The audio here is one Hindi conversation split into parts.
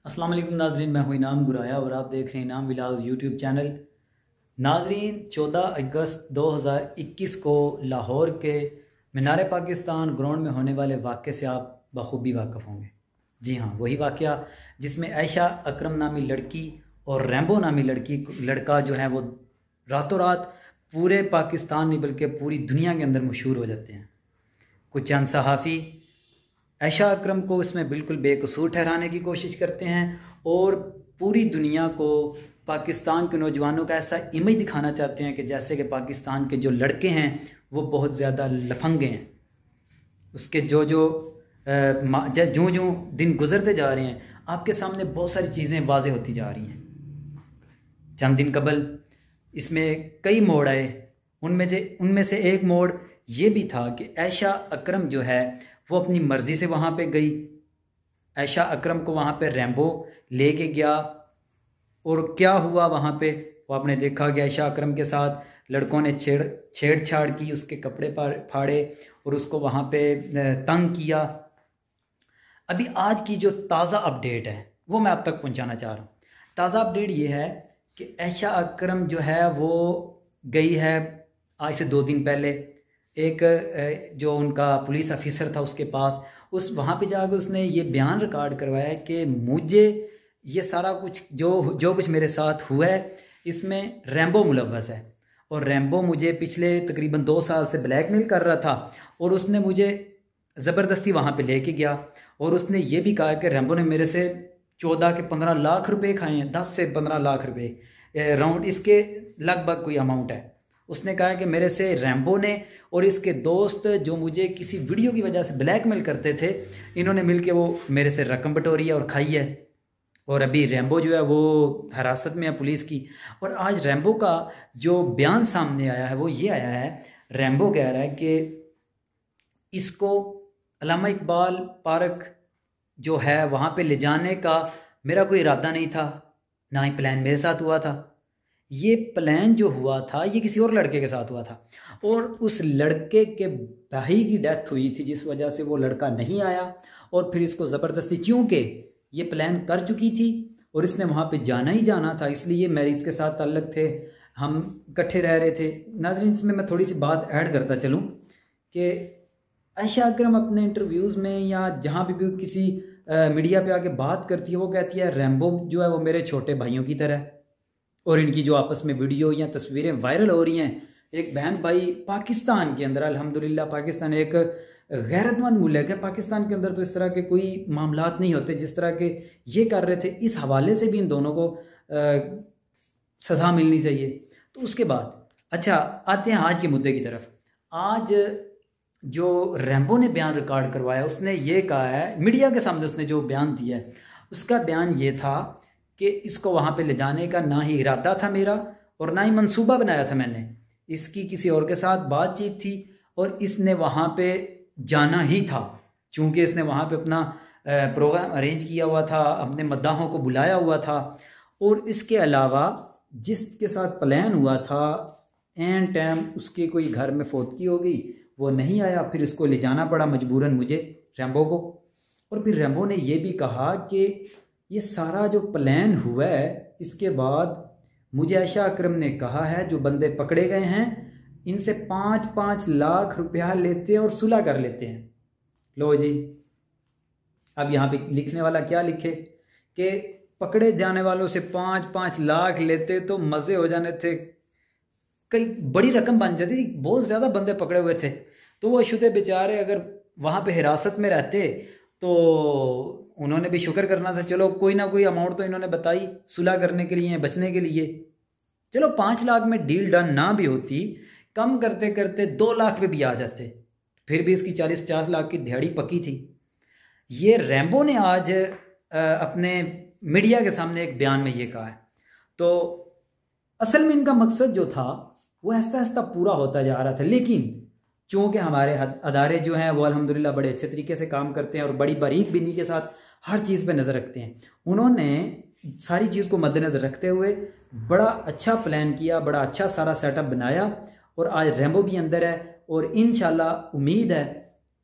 अस्सलाम वालेकुम नाजरीन, मैं हूं इनाम गुराया और आप देख रहे हैं इनाम व्लॉग्स यूट्यूब चैनल। नाजरीन, 14 अगस्त 2021 को लाहौर के मीनार पाकिस्तान ग्राउंड में होने वाले वाक़े से आप बखूबी वाक़फ़ होंगे। जी हाँ, वही वाक़या जिसमें आयशा अकरम नामी लड़की और रैम्बो नामी लड़का जो है वो रातों रात पूरे पाकिस्तान नहीं बल्कि पूरी दुनिया के अंदर मशहूर हो जाते हैं। कुछ चंद सहाफ़ी आयशा अकरम को इसमें बिल्कुल बेकसूर ठहराने की कोशिश करते हैं और पूरी दुनिया को पाकिस्तान के नौजवानों का ऐसा इमेज दिखाना चाहते हैं कि जैसे कि पाकिस्तान के जो लड़के हैं वो बहुत ज़्यादा लफंगे हैं। उसके जो दिन गुजरते जा रहे हैं आपके सामने बहुत सारी चीज़ें वाज़ेह होती जा रही हैं। चंद दिन कबल इसमें कई मोड़ आए, उनमें से एक मोड़ ये भी था कि आयशा अकरम जो है वो अपनी मर्ज़ी से वहाँ पे गई। आयशा अकरम को वहाँ पे रैम्बो लेके गया और क्या हुआ वहाँ पे वो आपने देखा कि आयशा अकरम के साथ लड़कों ने छेड़छाड़ की, उसके कपड़े फाड़े और उसको वहाँ पे तंग किया। अभी आज की जो ताज़ा अपडेट है वो मैं आप तक पहुँचाना चाह रहा हूँ। ताज़ा अपडेट ये है कि आयशा अकरम जो है वो गई है आज से 2 दिन पहले एक जो उनका पुलिस ऑफिसर था उसके पास, वहाँ पे जाकर उसने ये बयान रिकॉर्ड करवाया कि मुझे ये सारा कुछ जो कुछ मेरे साथ हुआ है इसमें रैम्बो मुलव्वस है और रैम्बो मुझे पिछले तकरीबन 2 साल से ब्लैकमेल कर रहा था और उसने मुझे ज़बरदस्ती वहाँ पे लेके गया और उसने ये भी कहा कि रैम्बो ने मेरे से 14 के 15 लाख रुपए खाए हैं, 10 से 15 लाख रुपए राउंड इसके लगभग कोई अमाउंट है। उसने कहा कि मेरे से रैम्बो ने और इसके दोस्त जो मुझे किसी वीडियो की वजह से ब्लैकमेल करते थे, इन्होंने मिलके वो मेरे से रकम बटोरी है और खाई है और अभी रैम्बो जो है वो हिरासत में है पुलिस की। और आज रैम्बो का जो बयान सामने आया है वो ये आया है, रैम्बो कह रहा है कि इसको अल्लामा इकबाल पार्क जो है वहाँ पे ले जाने का मेरा कोई इरादा नहीं था, ना ही प्लान मेरे साथ हुआ था। ये प्लान जो हुआ था ये किसी और लड़के के साथ हुआ था और उस लड़के के भाई की डेथ हुई थी जिस वजह से वो लड़का नहीं आया और फिर इसको ज़बरदस्ती, क्योंकि ये प्लान कर चुकी थी और इसने वहाँ पे जाना ही जाना था, इसलिए मैरिज के साथ ताल्लुक़ थे, हम इकट्ठे रह रहे थे। नाज़रीन, इसमें मैं थोड़ी सी बात ऐड करता चलूँ कि आयशा अकरम अपने इंटरव्यूज़ में या जहाँ भी किसी मीडिया पे आके बात करती है वो कहती है रैम्बो जो है वो मेरे छोटे भाइयों की तरह है और इनकी जो आपस में वीडियो या तस्वीरें वायरल हो रही हैं, एक बहन भाई पाकिस्तान के अंदर, अल्हम्दुलिल्लाह पाकिस्तान एक गैरतमंद मुल्क है, पाकिस्तान के अंदर तो इस तरह के कोई मामलात नहीं होते जिस तरह के ये कर रहे थे। इस हवाले से भी इन दोनों को सज़ा मिलनी चाहिए। तो उसके बाद अच्छा आते हैं आज के मुद्दे की तरफ। आज जो रैम्बो ने बयान रिकॉर्ड करवाया उसने ये कहा है मीडिया के सामने, उसने जो बयान दिया है उसका बयान ये था कि इसको वहाँ पे ले जाने का ना ही इरादा था मेरा और ना ही मंसूबा बनाया था मैंने। इसकी किसी और के साथ बातचीत थी और इसने वहाँ पे जाना ही था, चूँकि इसने वहाँ पे अपना प्रोग्राम अरेंज किया हुआ था, अपने मद्दाहों को बुलाया हुआ था और इसके अलावा जिसके साथ प्लान हुआ था एन टाइम उसके कोई घर में फौतगी हो गई, वो नहीं आया, फिर इसको ले जाना पड़ा मजबूरन मुझे, रैम्बो को। और फिर रैम्बो ने यह भी कहा कि ये सारा जो प्लान हुआ है इसके बाद मुझे आयशा अकरम ने कहा है जो बंदे पकड़े गए हैं इनसे 5-5 लाख रुपया लेते हैं और सुलह कर लेते हैं। लो जी, अब यहाँ पे लिखने वाला क्या लिखे कि पकड़े जाने वालों से 5-5 लाख लेते तो मज़े हो जाने थे, कई बड़ी रकम बन जाती थी, बहुत ज़्यादा बंदे पकड़े हुए थे। तो वो शुते बेचारे अगर वहाँ पे हिरासत में रहते तो उन्होंने भी शुक्र करना था, चलो कोई ना कोई अमाउंट तो इन्होंने बताई सुलह करने के लिए, बचने के लिए। चलो 5 लाख में डील डन ना भी होती, कम करते करते 2 लाख पे भी आ जाते, फिर भी इसकी 40-50 लाख की दिहाड़ी पकी थी। ये रैम्बो ने आज अपने मीडिया के सामने एक बयान में ये कहा है। तो असल में इनका मकसद जो था वो आहिस्ता आहिस्ता पूरा होता जा रहा था, लेकिन चूँकि हमारे अदारे जो हैं वो अल्हम्दुलिल्लाह बड़े अच्छे तरीके से काम करते हैं और बड़ी बारीक बिनी के साथ हर चीज़ पे नज़र रखते हैं, उन्होंने सारी चीज़ को मद्देनज़र रखते हुए बड़ा अच्छा प्लान किया, बड़ा अच्छा सारा सेटअप बनाया और आज रैम्बो भी अंदर है और इंशाल्लाह उम्मीद है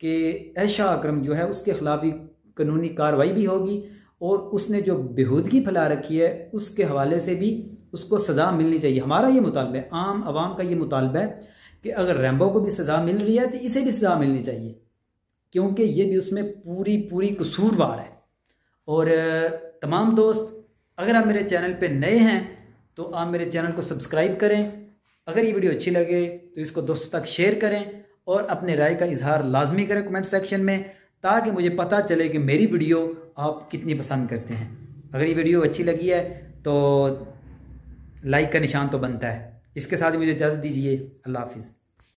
कि आयशा अकरम जो है उसके खिलाफ भी कानूनी कार्रवाई भी होगी और उसने जो बेहूदगी फैला रखी है उसके हवाले से भी उसको सज़ा मिलनी चाहिए। हमारा ये मुतालबा है, आम आवाम का ये मुतालबा है कि अगर रैम्बो को भी सज़ा मिल रही है तो इसे भी सज़ा मिलनी चाहिए, क्योंकि ये भी उसमें पूरी पूरी कसूरवार है। और तमाम दोस्त, अगर आप मेरे चैनल पे नए हैं तो आप मेरे चैनल को सब्सक्राइब करें। अगर ये वीडियो अच्छी लगे तो इसको दोस्तों तक शेयर करें और अपने राय का इजहार लाजमी करें कमेंट सेक्शन में, ताकि मुझे पता चले कि मेरी वीडियो आप कितनी पसंद करते हैं। अगर ये वीडियो अच्छी लगी है तो लाइक का निशान तो बनता है। इसके साथ ही मुझे इजाज़त दीजिए। अल्लाह हाफिज़।